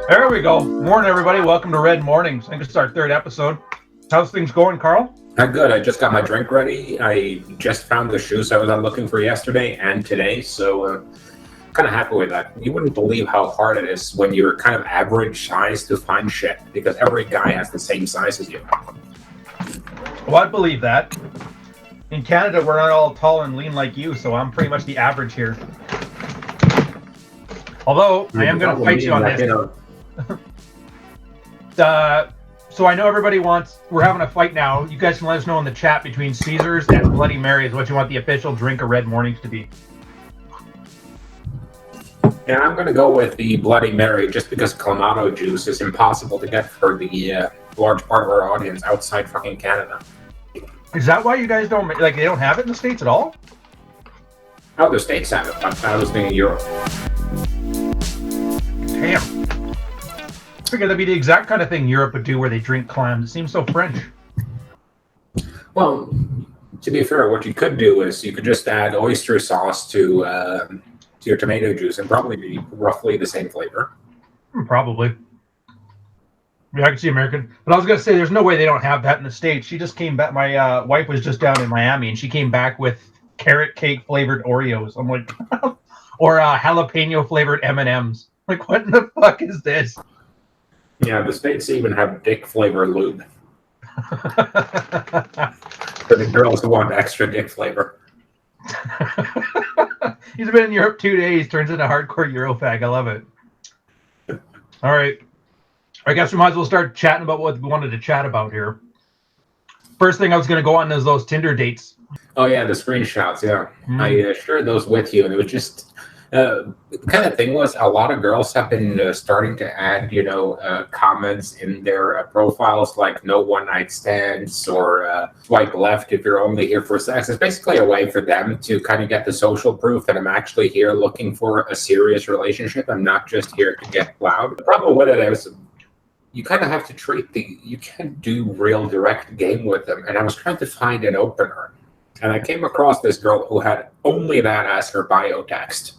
There we go. Morning, everybody. Welcome to Red Mornings. I think it's our third episode. How's things going, Carl? Good. I just got my drink ready. I just found the shoes I was out looking for yesterday and today, so kind of happy with that. You wouldn't believe how hard it is when you're kind of average size to find shit, because every guy has the same size as you. Well, I believe that. In Canada, we're not all tall and lean like you, so I'm pretty much the average here. Although, I am going to fight you on this. So I know everybody wants, we're having a fight now. You guys can let us know in the chat between Caesars and Bloody Marys what you want the official drink of Red Mornings to be. And I'm going to go with the Bloody Mary just because Clamato juice is impossible to get for the large part of our audience outside fucking Canada. Is that why you guys don't, like, they don't have it in the States at all? Oh, the States have it, but I was thinking Europe. Damn. I figured that'd be the exact kind of thing Europe would do where they drink clams. It seems so French. Well, to be fair, what you could do is you could just add oyster sauce to your tomato juice and probably be roughly the same flavor. Probably. Yeah, I can see American. But I was going to say, there's no way they don't have that in the States. She just came back. My wife was just down in Miami, and she came back with carrot cake flavored Oreos. I'm like, or jalapeno flavored M&Ms. Like, what in the fuck is this? Yeah, the States even have dick flavor lube. For the girls who want extra dick flavor. He's been in Europe 2 days, turns into hardcore Eurofag. I love it. All right. I guess we might as well start chatting about what we wanted to chat about here. First thing I was going to go on is those Tinder dates. Oh, yeah, the screenshots, yeah. I shared those with you, and it was just... the kind of thing was a lot of girls have been starting to add, comments in their profiles like no one-night stands or swipe left if you're only here for sex. It's basically a way for them to kind of get the social proof that I'm actually here looking for a serious relationship. I'm not just here to get loud. The problem with it is you kind of have to you can't do real direct game with them. And I was trying to find an opener. And I came across this girl who had only that as her bio text.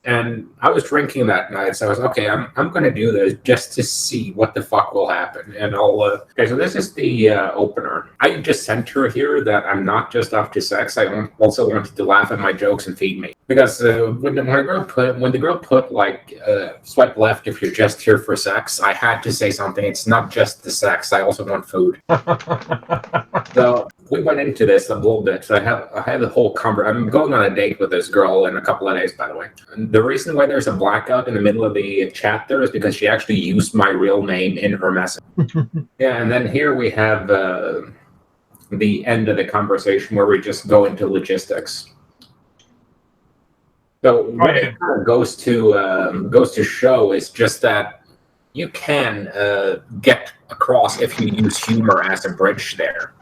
And I was drinking that night, so I was, okay, I'm going to do this just to see what the fuck will happen. And okay, so this is the opener. I just sent her here that I'm not just up to sex. I also wanted to laugh at my jokes and feed me. Because when the girl put like, swipe left if you're just here for sex, I had to say something. It's not just the sex. I also want food. So we went into this a little bit. So I had the whole I'm going on a date with this girl in a couple of days, by the way. The reason why there's a blackout in the middle of the chat there is because she actually used my real name in her message. Yeah, and then here we have the end of the conversation where we just go into logistics. So what it kind of goes to show is just that you can get across if you use humor as a bridge there.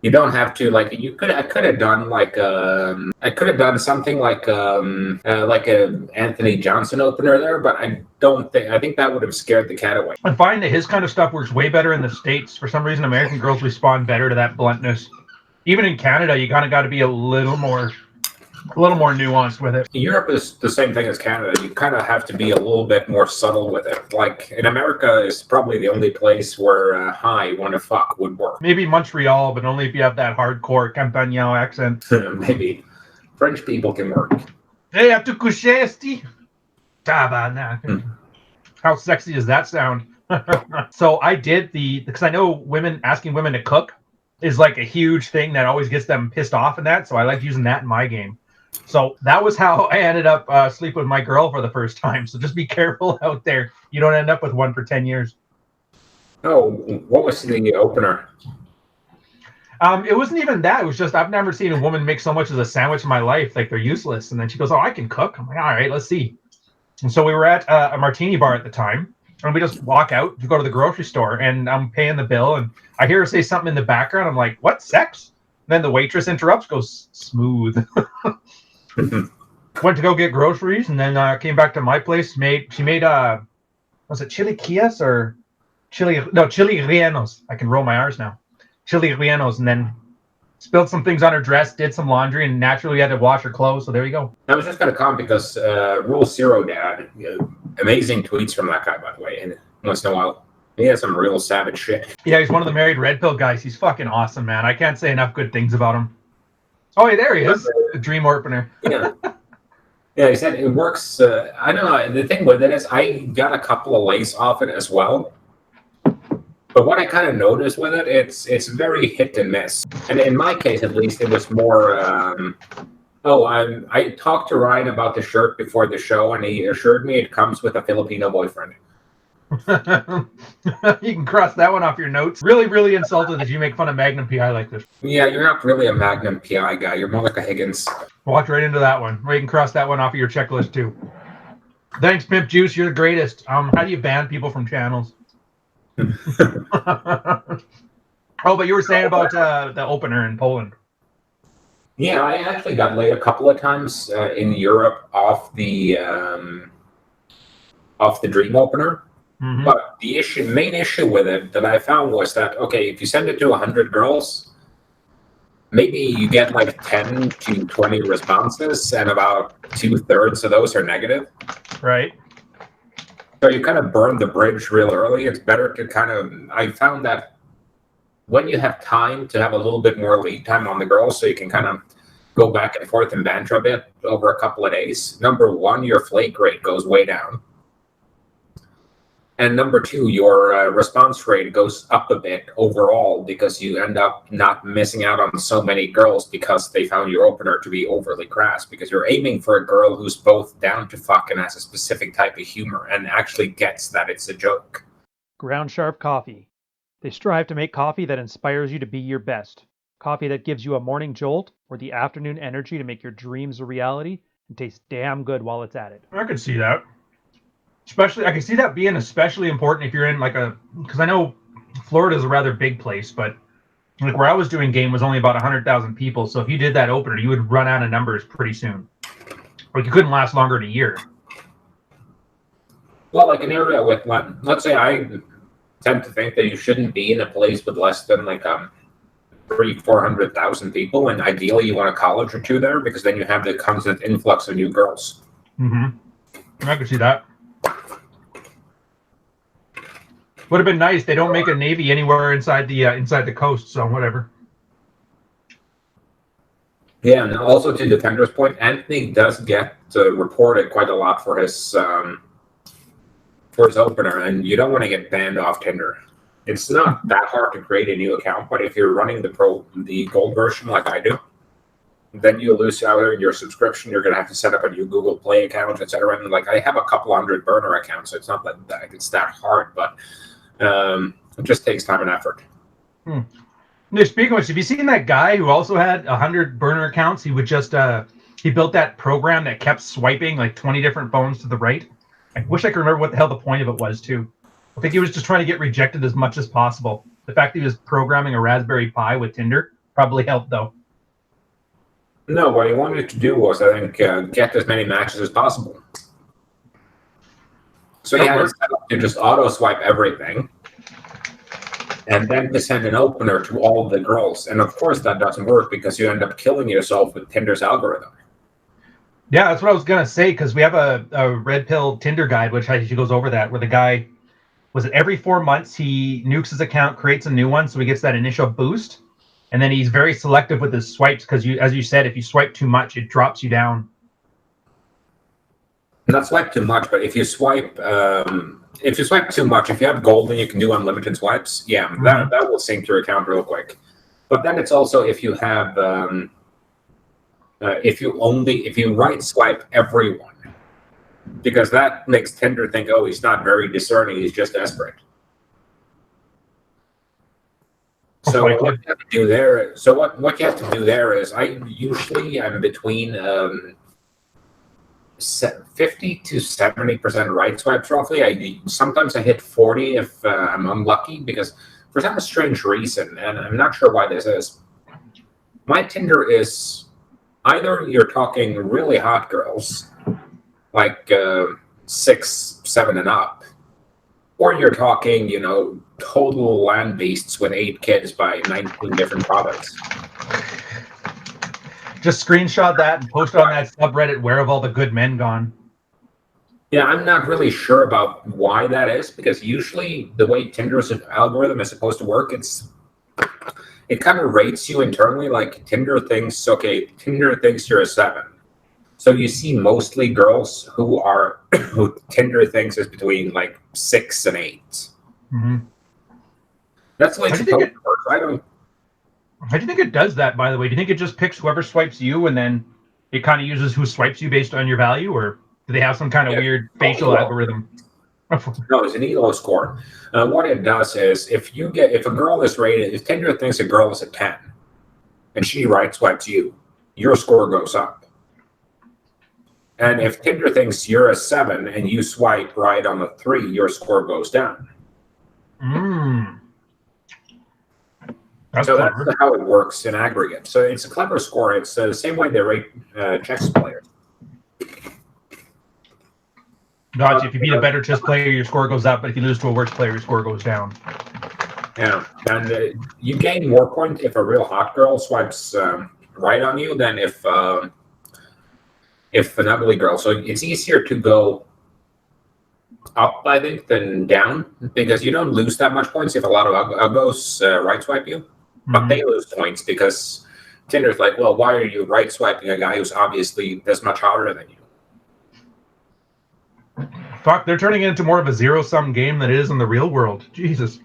You don't have to I could have done something like a Anthony Johnson opener there, but I think that would have scared the cat away. I find that his kind of stuff works way better in the States. For some reason, American girls respond better to that bluntness. Even in Canada, you kind of got to be a little more nuanced with it. Europe is the same thing as Canada. You kind of have to be a little bit more subtle with it. Like in America is probably the only place where hi, wanna fuck would work. Maybe Montreal, but only if you have that hardcore Campagnon accent. Maybe. French people can work. Hey, à te coucher, esti? Tabarnak. How sexy does that sound? So I did because I know asking women to cook is like a huge thing that always gets them pissed off in that. So I like using that in my game. So that was how I ended up sleeping with my girl for the first time. So just be careful out there. You don't end up with one for 10 years. Oh, what was the opener? It wasn't even that. It was just, I've never seen a woman make so much as a sandwich in my life. Like, they're useless. And then she goes, oh, I can cook. I'm like, all right, let's see. And so we were at a martini bar at the time. And we just walk out to go to the grocery store. And I'm paying the bill. And I hear her say something in the background. I'm like, what, sex? And then the waitress interrupts, goes, smooth. Went to go get groceries. And then came back to my place. She made was it chilaquiles or chili rellenos? I can roll my R's now. Chili rellenos, and then spilled some things on her dress, did some laundry, and naturally had to wash her clothes. So there you go. I was just going to comment because Rule Zero Dad amazing tweets from that guy, by the way. And once in a while, he has some real savage shit. Yeah, he's one of the married red pill guys. He's fucking awesome, man. I can't say enough good things about him. Oh, hey, there he is. The dream opener. Yeah. Yeah, he said it works. I don't know. The thing with it is I got a couple of lays off it as well. But what I kind of noticed with it, it's very hit and miss. And in my case, at least, it was more, I talked to Ryan about the shirt before the show, and he assured me it comes with a Filipino boyfriend. You can cross that one off your notes. Really, really insulted that you make fun of Magnum PI like this. Yeah, you're not really a Magnum PI guy. You're more like a Higgins. Walked right into that one. Or you can cross that one off of your checklist too. Thanks, Pimp Juice. You're the greatest. How do you ban people from channels? Oh, but you were saying about the opener in Poland. Yeah, I actually got laid a couple of times in Europe off the dream opener. Mm-hmm. But the main issue with it that I found was that, okay, if you send it to 100 girls, maybe you get like 10 to 20 responses, and about 2/3 of those are negative. Right. So you kind of burn the bridge real early. It's better to I found that when you have time to have a little bit more lead time on the girls, so you can kind of go back and forth and banter a bit over a couple of days. Number one, your flake rate goes way down. And number two, your response rate goes up a bit overall because you end up not missing out on so many girls because they found your opener to be overly crass, because you're aiming for a girl who's both down to fuck and has a specific type of humor and actually gets that it's a joke. Groundshark Coffee. They strive to make coffee that inspires you to be your best. Coffee that gives you a morning jolt or the afternoon energy to make your dreams a reality and tastes damn good while it's at it. I could see that. Especially, I can see that being especially important if you're in because I know Florida is a rather big place, but like where I was doing game was only about 100,000 people. So if you did that opener, you would run out of numbers pretty soon. Like you couldn't last longer than a year. Well, like an area with, let's say I tend to think that you shouldn't be in a place with less than 300,000-400,000 people, and ideally you want a college or two there because then you have the constant influx of new girls. Mm-hmm. I could see that. Would have been nice. They don't make a Navy anywhere inside the coast, so whatever. Yeah, and also to Defender's point, Anthony does get reported quite a lot for his opener, and you don't want to get banned off Tinder. It's not that hard to create a new account, but if you're running the gold version like I do, then you lose out on your subscription. You're going to have to set up a new Google Play account, etc. And I have a couple hundred burner accounts, so it's not that it's that hard, but it just takes time and effort. Speaking of which, have you seen that guy who also had 100 burner accounts? He would just he built that program that kept swiping 20 different phones to the right. I wish I could remember what the hell the point of it was too. I think he was just trying to get rejected as much as possible. The fact that he was programming a Raspberry Pi with Tinder probably helped though. No, what he wanted to do was, I think, get as many matches as possible. So he had it set up to just auto-swipe everything, and then to send an opener to all of the girls. And of course that doesn't work because you end up killing yourself with Tinder's algorithm. Yeah, that's what I was going to say, because we have a red pill Tinder guide, which actually goes over that, where the guy, was it every 4 months, he nukes his account, creates a new one, so he gets that initial boost. And then he's very selective with his swipes because, as you said, if you swipe too much, it drops you down. Not swipe too much, but if you swipe too much, if you have gold and you can do unlimited swipes, yeah, that will sync your account real quick. But then it's also if you have if you right swipe everyone, because that makes Tinder think, oh, he's not very discerning, he's just desperate. So what you have to do there? So what you have to do there is, I'm between 50 to 70% right swipes roughly. Sometimes I hit 40 if I'm unlucky, because for some strange reason, and I'm not sure why this is, my Tinder is either you're talking really hot girls, like 6, 7 and up, or you're talking, total land beasts with 8 kids by 19 different products. Just screenshot that and post it on that subreddit, Where Have All the Good Men Gone? Yeah, I'm not really sure about why that is, because usually the way Tinder's algorithm is supposed to work, it kind of rates you internally. Like Tinder thinks you're a 7. So you see mostly girls who Tinder thinks is between like 6 and 8. Mm-hmm. That's the way it's supposed to work. How do you think it does that, by the way? Do you think it just picks whoever swipes you and then it kind of uses who swipes you based on your value? Or do they have some kind of weird facial algorithm? No, it's an ELO score. What it does is if a girl is rated, if Tinder thinks a girl is a 10 and she right swipes you, your score goes up. And if Tinder thinks you're a 7 and you swipe right on a 3, your score goes down. That's how it works in aggregate. So it's a clever score. It's the same way they rate chess players. Gotcha. If you beat a better chess player, your score goes up. But if you lose to a worse player, your score goes down. Yeah, and you gain more points if a real hot girl swipes right on you than if an ugly girl. So it's easier to go up, I think, than down, because you don't lose that much points if a lot of uggos right swipe you. But they lose points because Tinder's like, well, why are you right swiping a guy who's obviously this much hotter than you? Fuck, they're turning it into more of a zero-sum game than it is in the real world. Jesus.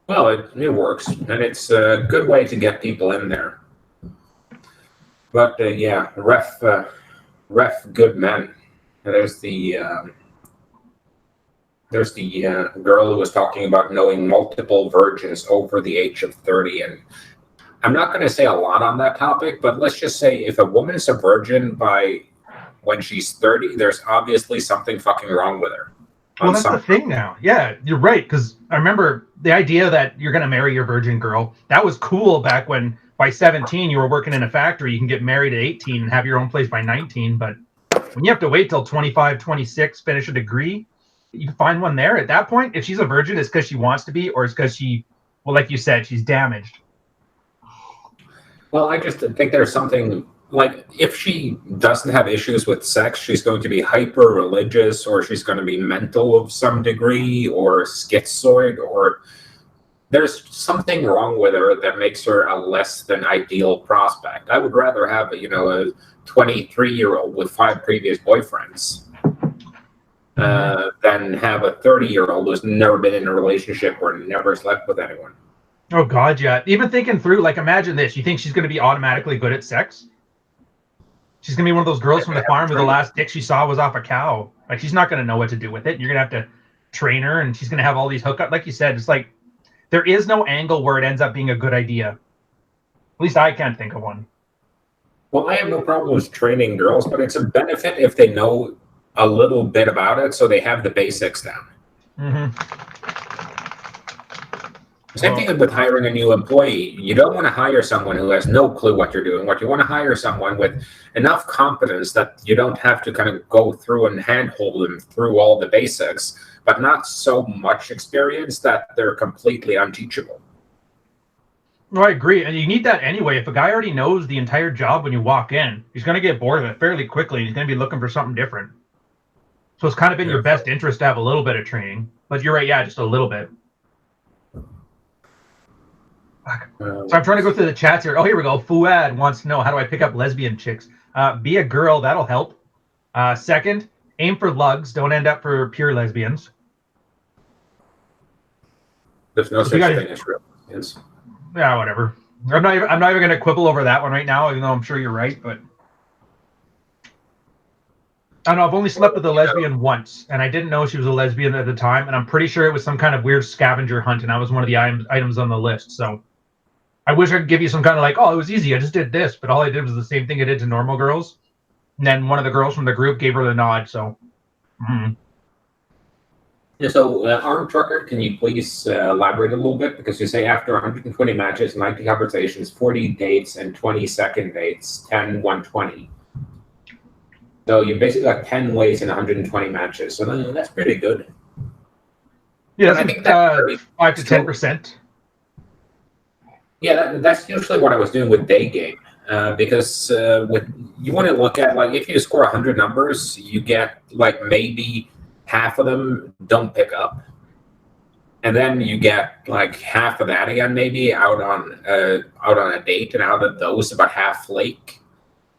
Well, it works, and it's a good way to get people in there. But yeah, ref, good men. There's the girl who was talking about knowing multiple virgins over the age of 30, and I'm not going to say a lot on that topic, but let's just say if a woman is a virgin by when she's 30, there's obviously something fucking wrong with her. Well, that's the thing now. Yeah, you're right, because I remember the idea that you're going to marry your virgin girl, that was cool back when by 17 you were working in a factory. You can get married at 18 and have your own place by 19, but when you have to wait till 25, 26, finish a degree, you can find one there. At that point, if she's a virgin, it's because she wants to be, or it's because well, like you said, she's damaged. Well, I just think there's something, like, if she doesn't have issues with sex, she's going to be hyper-religious, or she's going to be mental of some degree, or schizoid, or there's something wrong with her that makes her a less than ideal prospect. I would rather have, a 23-year-old with 5 previous boyfriends than have a 30-year-old who's never been in a relationship or never slept with anyone. Oh, God, yeah. Even thinking through, like, imagine this. You think she's going to be automatically good at sex? She's going to be one of those girls from the farm who the last dick she saw was off a cow. Like, she's not going to know what to do with it. You're going to have to train her, and she's going to have all these hookups. Like you said, it's like there is no angle where it ends up being a good idea. At least I can't think of one. Well, I have no problem with training girls, but it's a benefit if they know a little bit about it, so they have the basics down. Same thing with hiring a new employee. You don't want to hire someone who has no clue what you're doing. What you want to hire someone with enough competence that you don't have to kind of go through and handhold them through all the basics, but not so much experience that they're completely unteachable. No, I agree. And you need that anyway. If a guy already knows the entire job when you walk in, he's going to get bored of it fairly quickly. He's going to be looking for something different. So it's kind of in your best interest to have a little bit of training. But you're right, yeah, just a little bit. So I'm trying to go through the chats here. Oh, here we go. Fuad wants to know, how do I pick up lesbian chicks? Be a girl. That'll help. Second, aim for lugs. Don't end up for pure lesbians. There's no such thing as real lesbians. Yeah, whatever. I'm not even going to quibble over that one right now, even though I'm sure you're right. But I don't know. I've only slept with a lesbian once, and I didn't know she was a lesbian at the time. And I'm pretty sure it was some kind of weird scavenger hunt, and I was one of the items on the list. So I wish I could give you some kind of like, oh, it was easy. I just did this, but all I did was the same thing I did to normal girls. And then one of the girls from the group gave her the nod. So. Yeah, so Armed Trucker, can you please elaborate a little bit? Because you say after 120 matches, 90 conversations, 40 dates, and 20 second dates, 10, 120. So you basically got 10 ways in 120 matches. So that's pretty good. Yeah, I think 5 to 10%. Yeah, that's usually what I was doing with day game. because you want to look at, like, if you score 100 numbers, you get like maybe half of them don't pick up, and then you get like half of that again maybe out on a date, and out of those about half flake,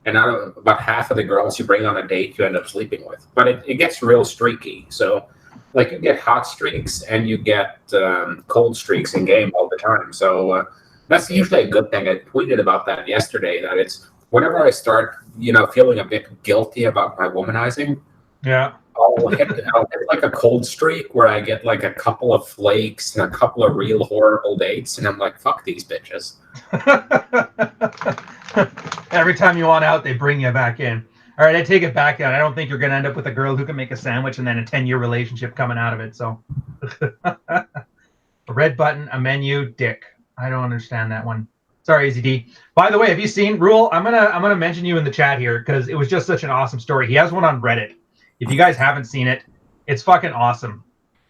and out of about half of the girls you bring on a date you end up sleeping with. But it gets real streaky. So like you get hot streaks and you get cold streaks in game all the time. So that's usually a good thing. I tweeted about that yesterday, that it's whenever I start, feeling a bit guilty about my womanizing, Yeah. I'll hit like a cold streak where I get like a couple of flakes and a couple of real horrible dates, and I'm like, fuck these bitches. Every time you want out, they bring you back in. All right, I take it back down. I don't think you're going to end up with a girl who can make a sandwich and then a 10-year relationship coming out of it. So, a red button, a menu, dick. I don't understand that one. Sorry, AZD. By the way, have you seen Rule? I'm gonna mention you in the chat here because it was just such an awesome story. He has one on Reddit. If you guys haven't seen it, it's fucking awesome.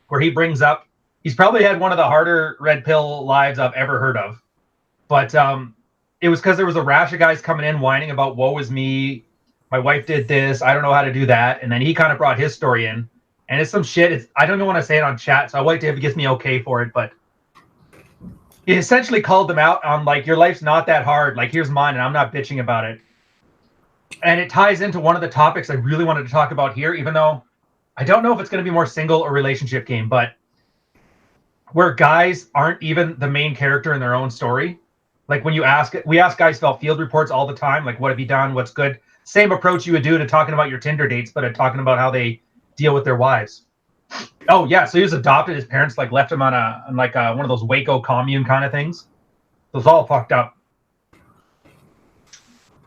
Where he brings up, he's probably had one of the harder red pill lives I've ever heard of. But it was because there was a rash of guys coming in whining about woe is me. My wife did this. I don't know how to do that. And then he kind of brought his story in. And it's some shit. I don't know when I say it on chat, so I'll wait till he gets me okay for it. But he essentially called them out on, like, your life's not that hard. Like, here's mine, and I'm not bitching about it. And it ties into one of the topics I really wanted to talk about here, even though I don't know if it's going to be more single or relationship game, but where guys aren't even the main character in their own story. Like when we ask guys about field reports all the time, like what have you done, what's good? Same approach you would do to talking about your Tinder dates, but talking about how they deal with their wives. Oh yeah, so he was adopted. His parents like left him on one of those Waco commune kind of things. So it's all fucked up.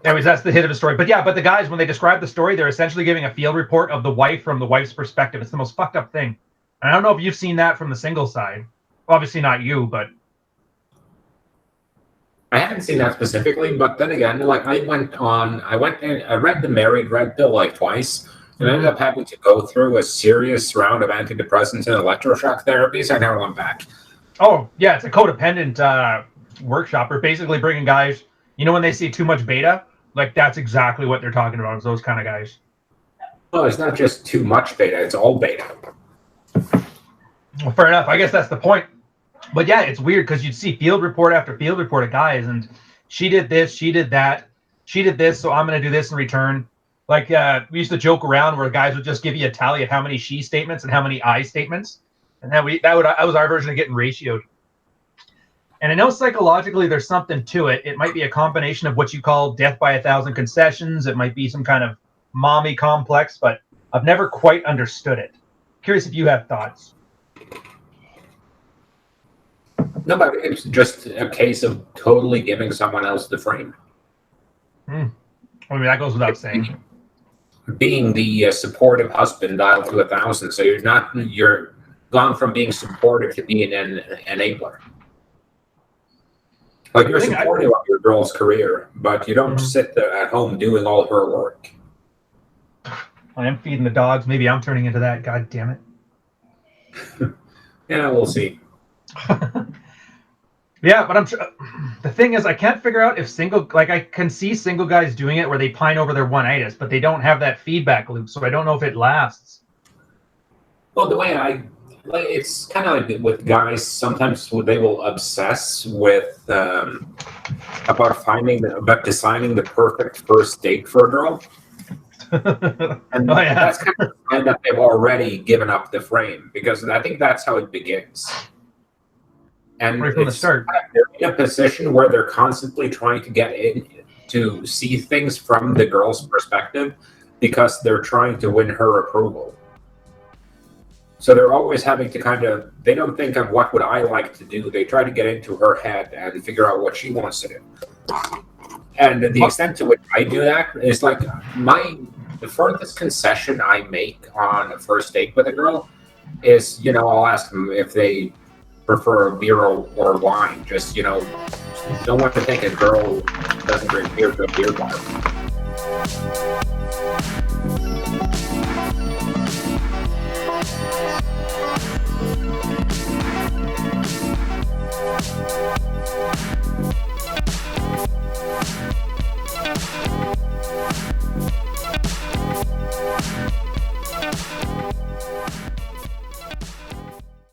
Anyways, that's the hit of the story. But the guys, when they describe the story, they're essentially giving a field report of the wife from the wife's perspective. It's the most fucked up thing. And I don't know if you've seen that from the single side. Obviously not you, but I haven't seen that specifically. But then again, like I read the Married Red Pill like twice, and I ended up having to go through a serious round of antidepressants and electroshock therapies. I never went back. Oh yeah, it's a codependent workshop. We're basically bringing guys. When they see too much beta, like that's exactly what they're talking about. Is those kind of guys. Well, it's not just too much beta; it's all beta. Well, fair enough. I guess that's the point. But yeah, it's weird because you'd see field report after field report of guys, and she did this, she did that, she did this, so I'm going to do this in return. Like we used to joke around where guys would just give you a tally of how many she statements and how many I statements, and that was our version of getting ratioed. And I know psychologically there's something to it. It might be a combination of what you call death by 1,000 concessions. It might be some kind of mommy complex, but I've never quite understood it. Curious if you have thoughts. No, but it's just a case of totally giving someone else the frame. I mean, that goes without saying. Being the supportive husband dialed to 1,000, so you're gone from being supportive to being an enabler. Like you're supportive of your girl's career, but you don't sit there at home doing all her work. I am feeding the dogs. Maybe I'm turning into that. God damn it. Yeah, we'll see. Yeah, but the thing is, I can't figure out if I can see single guys doing it where they pine over their one-itis, but they don't have that feedback loop, so I don't know if it lasts. Well, the way it's kind of like with guys, sometimes they will obsess with about designing the perfect first date for a girl. And that's kind of a sign that they've already given up the frame, because I think that's how it begins. And right from the start, they're in a position where they're constantly trying to get in to see things from the girl's perspective because they're trying to win her approval. So they're always having to they don't think of what would I like to do. They try to get into her head and figure out what she wants to do. And the extent to which I do that is like the furthest concession I make on a first date with a girl is, I'll ask them if they prefer beer or wine. Just, don't want to think a girl doesn't drink beer to a beer bar.